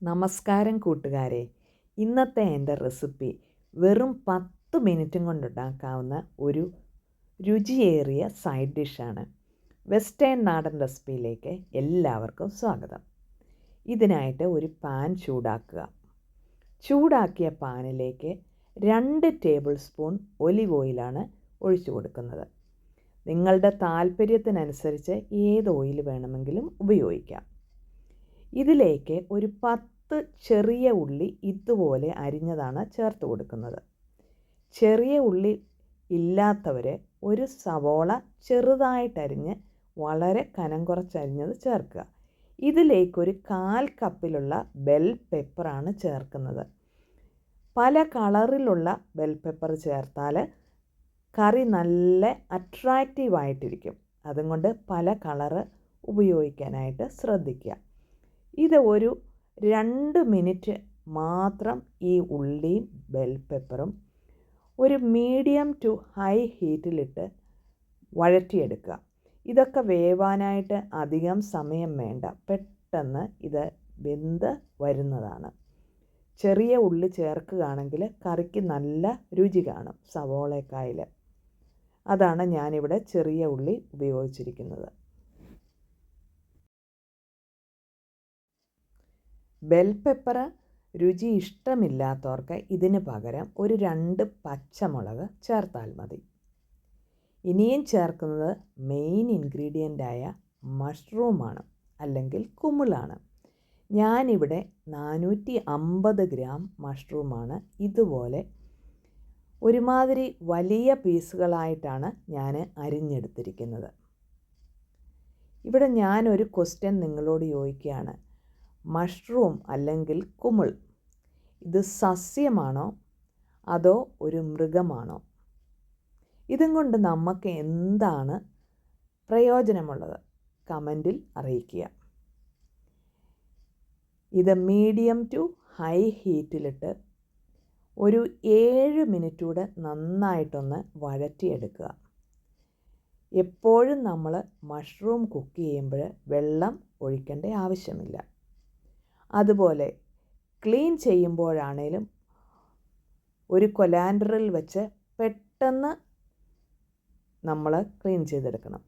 നമസ്കാരം കൂട്ടുകാരെ. ഇന്നത്തെ എൻ്റെ റെസിപ്പി വെറും 10 മിനിറ്റും കൊണ്ടുണ്ടാക്കാവുന്ന ഒരു രുചിയേറിയ സൈഡ് ഡിഷാണ്. വെസ്റ്റേൺ നാടൻ റെസിപ്പിയിലേക്ക് എല്ലാവർക്കും സ്വാഗതം. ഇതിനായിട്ട് ഒരു പാൻ ചൂടാക്കുക. ചൂടാക്കിയ പാനിലേക്ക് 2 ടേബിൾ സ്പൂൺ ഒലിവ് ഓയിലാണ് ഒഴിച്ചു കൊടുക്കുന്നത്. നിങ്ങളുടെ താല്പര്യത്തിനനുസരിച്ച് ഏത് ഓയിൽ വേണമെങ്കിലും ഉപയോഗിക്കാം. ഇതിലേക്ക് ഒരു 10 ചെറിയ ഉള്ളി ഇതുപോലെ അരിഞ്ഞതാണ് ചേർത്ത് കൊടുക്കുന്നത്. ചെറിയ ഉള്ളി ഇല്ലാത്തവർ ഒരു സവോള ചെറുതായിട്ടരിഞ്ഞ് വളരെ കനം കുറച്ചരിഞ്ഞത് ചേർക്കുക. ഇതിലേക്കൊരു 1/4 കപ്പിലുള്ള ബെൽ പെപ്പറാണ് ചേർക്കുന്നത്. പല കളറിലുള്ള ബെൽ പെപ്പർ ചേർത്താൽ കറി നല്ല അട്രാക്റ്റീവായിട്ടിരിക്കും. അതുകൊണ്ട് പല കളറ് ഉപയോഗിക്കാനായിട്ട് ശ്രദ്ധിക്കുക. ഇത് ഒരു 2 മിനിറ്റ് മാത്രം ഈ ഉള്ളിയും ബെൽ പെപ്പറും ഒരു മീഡിയം ടു ഹൈ ഹീറ്റിലിട്ട് വഴറ്റിയെടുക്കുക. ഇതൊക്കെ വേവാനായിട്ട് അധികം സമയം വേണ്ട, പെട്ടെന്ന് ഇത് വെന്ത് വരുന്നതാണ്. ചെറിയ ഉള്ളി ചേർക്കുകയാണെങ്കിൽ കറിക്ക് നല്ല രുചി കാണും സവോളക്കായിൽ. അതാണ് ഞാനിവിടെ ചെറിയ ഉള്ളി ഉപയോഗിച്ചിരിക്കുന്നത്. ബെൽ പെപ്പർ രുചി ഇഷ്ടമില്ലാത്തവർക്ക് ഇതിന് പകരം ഒരു 2 പച്ചമുളക് ചേർത്താൽ മതി. ഇനിയും ചേർക്കുന്നത് മെയിൻ ഇൻഗ്രീഡിയൻ്റായ മഷ്റൂമാണ്, അല്ലെങ്കിൽ കുമിളാണ്. ഞാനിവിടെ 450 ഗ്രാം മഷ്റൂമാണ് ഇതുപോലെ ഒരുമാതിരി വലിയ പീസുകളായിട്ടാണ് ഞാൻ അരിഞ്ഞെടുത്തിരിക്കുന്നത്. ഇവിടെ ഞാനൊരു ക്വസ്റ്റ്യൻ നിങ്ങളോട് ചോദിക്കുകയാണ്. മഷ്റൂം അല്ലെങ്കിൽ കുമിൾ ഇത് സസ്യമാണോ അതോ ഒരു മൃഗമാണോ? ഇതും കൊണ്ട് നമുക്ക് എന്താണ് പ്രയോജനമുള്ളത്? കമൻറ്റിൽ അറിയിക്കുക. ഇത് മീഡിയം ടു ഹൈ ഹീറ്റിലിട്ട് ഒരു 7 മിനിറ്റ് കൂടെ നന്നായിട്ടൊന്ന് വഴറ്റിയെടുക്കുക. എപ്പോഴും നമ്മൾ മഷ്റൂം കുക്ക് ചെയ്യുമ്പോൾ വെള്ളം ഒഴിക്കേണ്ട ആവശ്യമില്ല. അതുപോലെ ക്ലീൻ ചെയ്യുമ്പോഴാണേലും ഒരു കൊലാൻഡറിൽ വെച്ച് പെട്ടെന്ന് നമ്മൾ ക്ലീൻ ചെയ്തെടുക്കണം.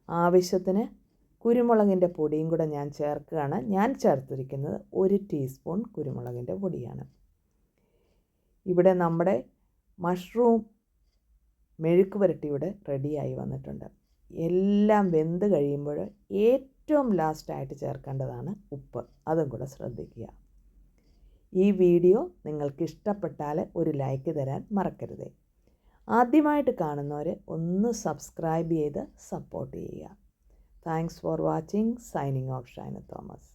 ആവശ്യത്തിന് കുരുമുളകിൻ്റെ പൊടിയും കൂടെ ഞാൻ ചേർക്കുകയാണ്. ഞാൻ ചേർത്തിരിക്കുന്നത് 1 ടീസ്പൂൺ കുരുമുളകിൻ്റെ പൊടിയാണ്. ഇവിടെ നമ്മുടെ മഷ്റൂം മെഴുക്ക് പുരട്ടി ഇവിടെ റെഡിയായി വന്നിട്ടുണ്ട്. എല്ലാം വെന്ത് കഴിയുമ്പോൾ ഏറ്റവും ലാസ്റ്റായിട്ട് ചേർക്കേണ്ടതാണ് ഉപ്പ്. അതും കൂടെ ശ്രദ്ധിക്കുക. ഈ വീഡിയോ നിങ്ങൾക്ക് ഇഷ്ടപ്പെട്ടാൽ ഒരു ലൈക്ക് തരാൻ മറക്കരുതേ. ആദ്യമായിട്ട് കാണുന്നവർ ഒന്ന് സബ്സ്ക്രൈബ് ചെയ്ത് സപ്പോർട്ട് ചെയ്യുക. Thanks for watching. Signing off Shaina Thomas.